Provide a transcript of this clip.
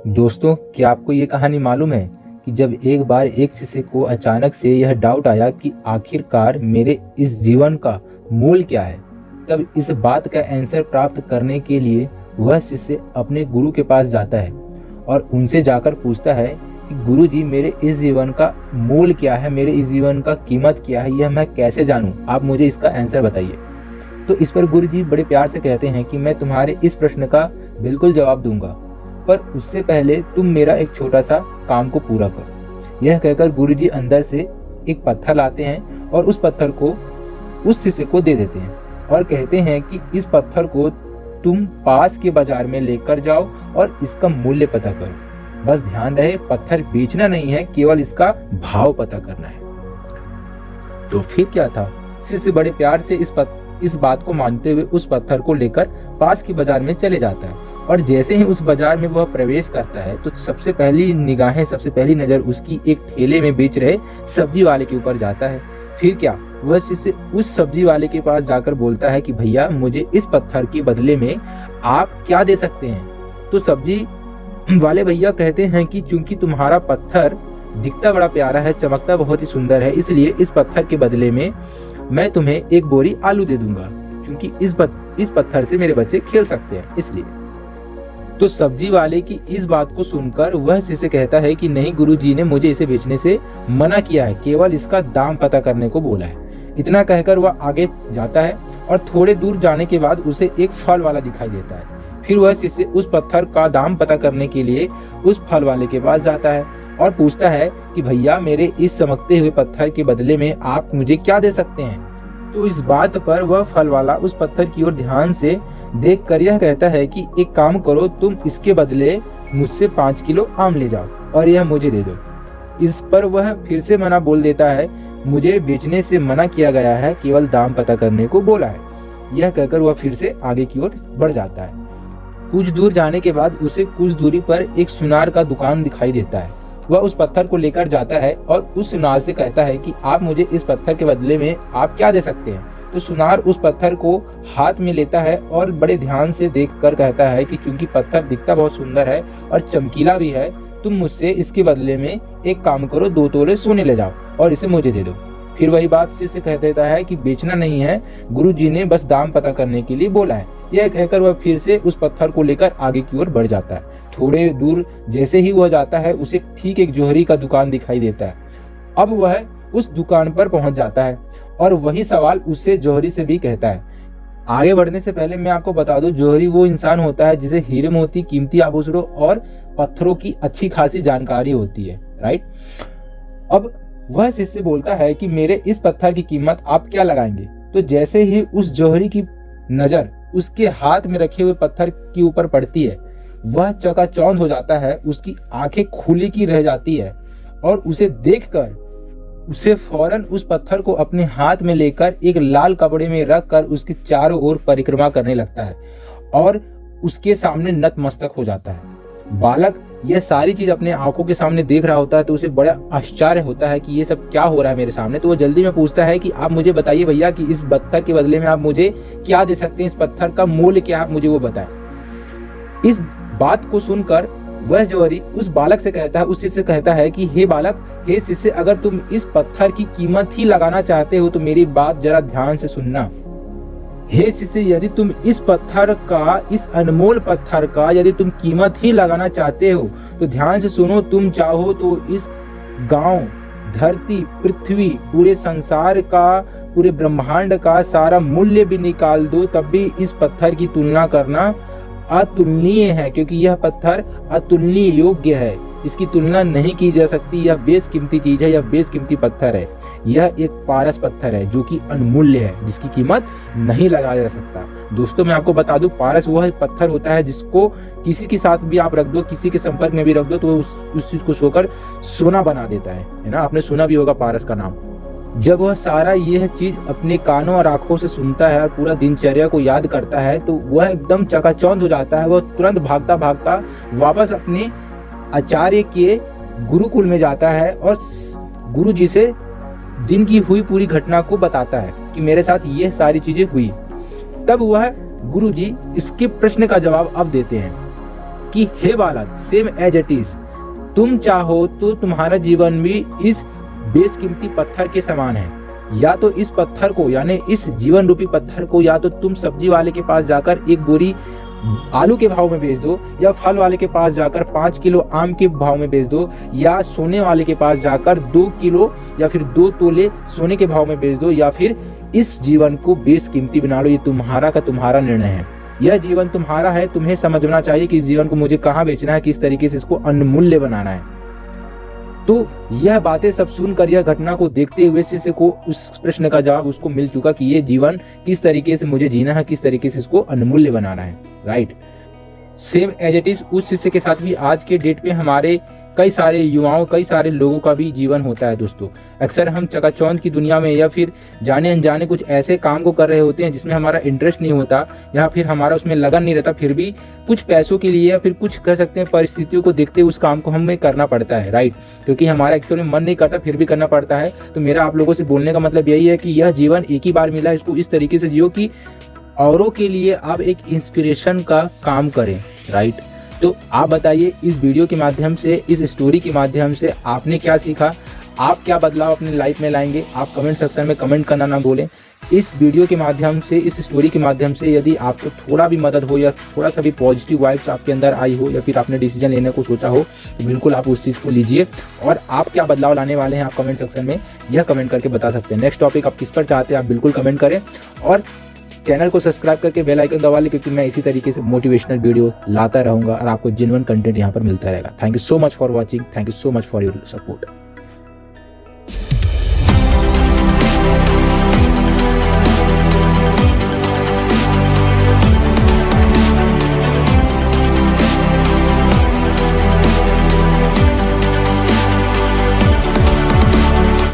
दोस्तों, क्या आपको ये कहानी मालूम है कि जब एक बार एक शिष्य को अचानक से यह डाउट आया कि आखिरकार मेरे इस जीवन का मूल क्या है, तब इस बात का आंसर प्राप्त करने के लिए वह शिष्य अपने गुरु के पास जाता है और उनसे जाकर पूछता है कि गुरु जी, मेरे इस जीवन का मूल क्या है, मेरे इस जीवन का कीमत क्या है, यह मैं कैसे जानूं? आप मुझे इसका आंसर बताइए। तो इस पर गुरु जी बड़े प्यार से कहते हैं कि मैं तुम्हारे इस प्रश्न का बिल्कुल जवाब दूंगा, पर उससे पहले तुम मेरा एक छोटा सा काम को पूरा करो। यह कहकर गुरुजी अंदर से एक पत्थर लाते हैं और उस पत्थर को उस शिष्य को दे देते हैं और कहते हैं कि इस पत्थर को तुम पास के बाजार में लेकर जाओ और इसका मूल्य पता करो। बस ध्यान रहे, पत्थर बेचना नहीं है, केवल इसका भाव पता करना है। तो फिर क्या था, शिष्य बड़े प्यार से इस बात को मानते हुए उस पत्थर को लेकर पास के बाजार में चले जाता है और जैसे ही उस बाजार में वह प्रवेश करता है तो सबसे पहली नजर उसकी एक ठेले में बेच रहे सब्जी वाले के ऊपर जाता है। फिर क्या, वह शिष्य उस सब्जी वाले के पास जाकर बोलता है कि भैया, मुझे इस पत्थर के बदले में आप क्या दे सकते हैं? तो सब्जी वाले भैया कहते हैं कि चूंकि तुम्हारा पत्थर दिखता बड़ा प्यारा है, चमकता बहुत ही सुंदर है, इसलिए इस पत्थर के बदले में मैं तुम्हें एक बोरी आलू दे दूंगा, क्योंकि इस पत्थर से मेरे बच्चे खेल सकते हैं इसलिए। तो सब्जी वाले की इस बात को सुनकर वह शिष्य कहता है कि नहीं, गुरुजी ने मुझे इसे बेचने से मना किया है, केवल इसका दाम पता करने को बोला है। इतना कहकर वह आगे जाता है और थोड़े दूर जाने के बाद उसे एक फल वाला दिखाई देता है। फिर वह शिष्य उस पत्थर का दाम पता करने के लिए उस फल वाले के पास जाता है और पूछता है कि भैया, मेरे इस चमकते हुए पत्थर के बदले में आप मुझे क्या दे सकते हैं? तो इस बात पर वह फल वाला उस पत्थर की ओर ध्यान से देखकर यह कहता है कि एक काम करो, तुम इसके बदले मुझसे 5 किलो आम ले जाओ और यह मुझे दे दो। इस पर वह फिर से मना बोल देता है, मुझे बेचने से मना किया गया है, केवल दाम पता करने को बोला है। यह कहकर वह फिर से आगे की ओर बढ़ जाता है। कुछ दूर जाने के बाद उसे कुछ दूरी पर एक सुनार का दुकान दिखाई देता है। वह उस पत्थर को लेकर जाता है और उस सुनार से कहता है कि आप मुझे इस पत्थर के बदले में आप क्या दे सकते हैं? तो सुनार उस पत्थर को हाथ में लेता है और बड़े ध्यान से देखकर कहता है कि चूंकि पत्थर दिखता बहुत सुंदर है और चमकीला भी है, तुम मुझसे इसके बदले में एक काम करो, 2 तोले सोने ले जाओ और इसे मुझे दे दो। फिर वही बात शिष्य कह देता है कि बेचना नहीं है, गुरुजी ने बस दाम पता करने के लिए बोला है। यह कहकर वह फिर से उस पत्थर को लेकर आगे की ओर बढ़ जाता है। थोड़े दूर जैसे ही वह जाता है उसे ठीक एक जोहरी का दुकान दिखाई देता है। अब वह उस दुकान पर पहुंच जाता है और वही सवाल उससे जोहरी से भी कहता है। आगे बढ़ने से पहले मैं आपको बता दूं, जोहरी वो इंसान होता है जिसे हीरे मोती, कीमती आभूषणों और पत्थरों की अच्छी खासी जानकारी होती है, राइट। अब वह शिष्य बोलता है कि मेरे इस पत्थर की कीमत आप क्या लगाएंगे? तो जैसे ही उस जोहरी की नजर उसके हाथ में रखे हुए पत्थर के ऊपर पड़ती है, वह चकाचौंध हो जाता है, उसकी आंखें खुली की रह जाती है और उसे देखकर उसे फौरन उस पत्थर को अपने हाथ में लेकर एक लाल कपड़े में रखकर उसके चारों ओर परिक्रमा करने लगता है और उसके सामने नतमस्तक हो जाता है। बालक यह सारी चीज अपने आंखों के सामने देख रहा होता है तो उसे बड़ा आश्चर्य होता है कि ये सब क्या हो रहा है मेरे सामने। तो वो जल्दी में पूछता है कि आप मुझे बताइए भैया कि इस पत्थर के बदले में आप मुझे क्या दे सकते हैं, इस पत्थर का मूल्य क्या है, मुझे वो बताएं। इस बात को सुनकर वह जोहरी उस बालक से कहता है, उस शिष्य से कहता है कि हे बालक, हे शिष्य, अगर तुम इस पत्थर की कीमत ही लगाना चाहते हो तो मेरी बात जरा ध्यान से सुनना। हे शिष्य, यदि तुम इस पत्थर का, इस अनमोल पत्थर का यदि तुम कीमत ही लगाना चाहते हो तो ध्यान से सुनो। तुम चाहो तो इस गांव, धरती, पृथ्वी, पूरे संसार का, पूरे ब्रह्मांड का सारा मूल्य भी निकाल दो, तब भी इस पत्थर की तुलना करना अतुलनीय है, क्योंकि यह पत्थर अतुलनीय योग्य है, इसकी तुलना नहीं की जा सकती। यह बेशकीमती चीज है, यह बेशकीमती पत्थर है। यह एक पारस पत्थर है जो कि अनमूल्य है, जिसकी कीमत नहीं लगाया जा सकता। दोस्तों, मैं आपको बता दूं, पारस वह पत्थर होता है जिसको किसी के साथ भी आप रख दो, किसी के संपर्क में भी रख दो तो उस चीज को सोकर सोना बना देता है ना। आपने सुना भी होगा पारस का नाम। जब वह सारा यह चीज अपने कानों और आंखों से सुनता है और पूरा दिनचर्या को याद करता है तो वह एकदम चकाचौंध हो जाता है। वह तुरंत भागता भागता वापस अपने आचार्य के गुरुकुल में जाता है और गुरु जी से दिन की हुई पूरी घटना को बताता है कि मेरे साथ ये सारी चीजें हुई। तब वह गुरु जी इसके प्रश्न का जवाब अब देते हैं। कि हे बालक, सेम एज इट इज, तुम चाहो तो तुम्हारा जीवन भी इस बेशकीमती पत्थर के समान है। या तो इस पत्थर को, यानी इस जीवन रूपी पत्थर को, या तो तुम सब्जी वाले के पास जाकर एक बोरी आलू के भाव में बेच दो, या फल वाले के पास जाकर 5 किलो आम के भाव में बेच दो, या सोने वाले के पास जाकर 2 किलो या फिर 2 तोले सोने के भाव में बेच दो, या फिर इस जीवन को बेशकीमती बना लो। ये तुम्हारा निर्णय है। यह जीवन तुम्हारा है। तुम्हें समझना चाहिए कि इस जीवन को मुझे कहाँ बेचना है, किस तरीके से इसको अनमूल्य बनाना है। तो यह बातें सब सुनकर, यह घटना को देखते हुए शिष्य को उस प्रश्न का जवाब उसको मिल चुका कि ये जीवन किस तरीके से मुझे जीना है, किस तरीके से इसको अनमूल्य बनाना है। Right, same as it is उस शिष्य के साथ भी आज के डेट पे हमारे कई सारे युवाओं, कई सारे लोगों का भी जीवन होता है दोस्तों। अक्सर हम चकाचौंध की दुनिया में या फिर जाने अनजाने कुछ ऐसे काम को कर रहे होते हैं जिसमें हमारा इंटरेस्ट नहीं होता या फिर हमारा उसमें लगन नहीं रहता, फिर भी कुछ पैसों के लिए या फिर कुछ कह सकते हैं परिस्थितियों को देखते उस काम को हमें करना पड़ता है। राइट, क्योंकि हमारा एक्चुअली मन नहीं करता फिर भी करना पड़ता है। तो मेरा आप लोगों से बोलने का मतलब यही है कि यह जीवन एक ही बार मिला है, इसको इस तरीके से जियो कि औरों के लिए आप एक इंस्पिरेशन का काम करें। राइट, तो आप बताइए इस वीडियो के माध्यम से, इस स्टोरी के माध्यम से आपने क्या सीखा, आप क्या बदलाव अपनी लाइफ में लाएंगे? आप कमेंट सेक्शन में कमेंट करना ना भूलें। इस वीडियो के माध्यम से, इस स्टोरी के माध्यम से यदि आपको थोड़ा भी मदद हो या थोड़ा सा भी पॉजिटिव वाइब्स आपके अंदर आई हो या फिर आपने डिसीजन लेने को सोचा हो, तो बिल्कुल आप उस चीज़ को लीजिए। और आप क्या बदलाव लाने वाले हैं आप कमेंट सेक्शन में यह कमेंट करके बता सकते हैं। नेक्स्ट टॉपिक आप किस पर चाहते हैं आप बिल्कुल कमेंट करें, और चैनल को सब्सक्राइब करके बेल आइकन दबा लें, क्योंकि मैं इसी तरीके से मोटिवेशनल वीडियो लाता रहूँगा और आपको जेन्युइन कंटेंट यहाँ पर मिलता रहेगा। Thank you so much for watching, thank you so much for your support.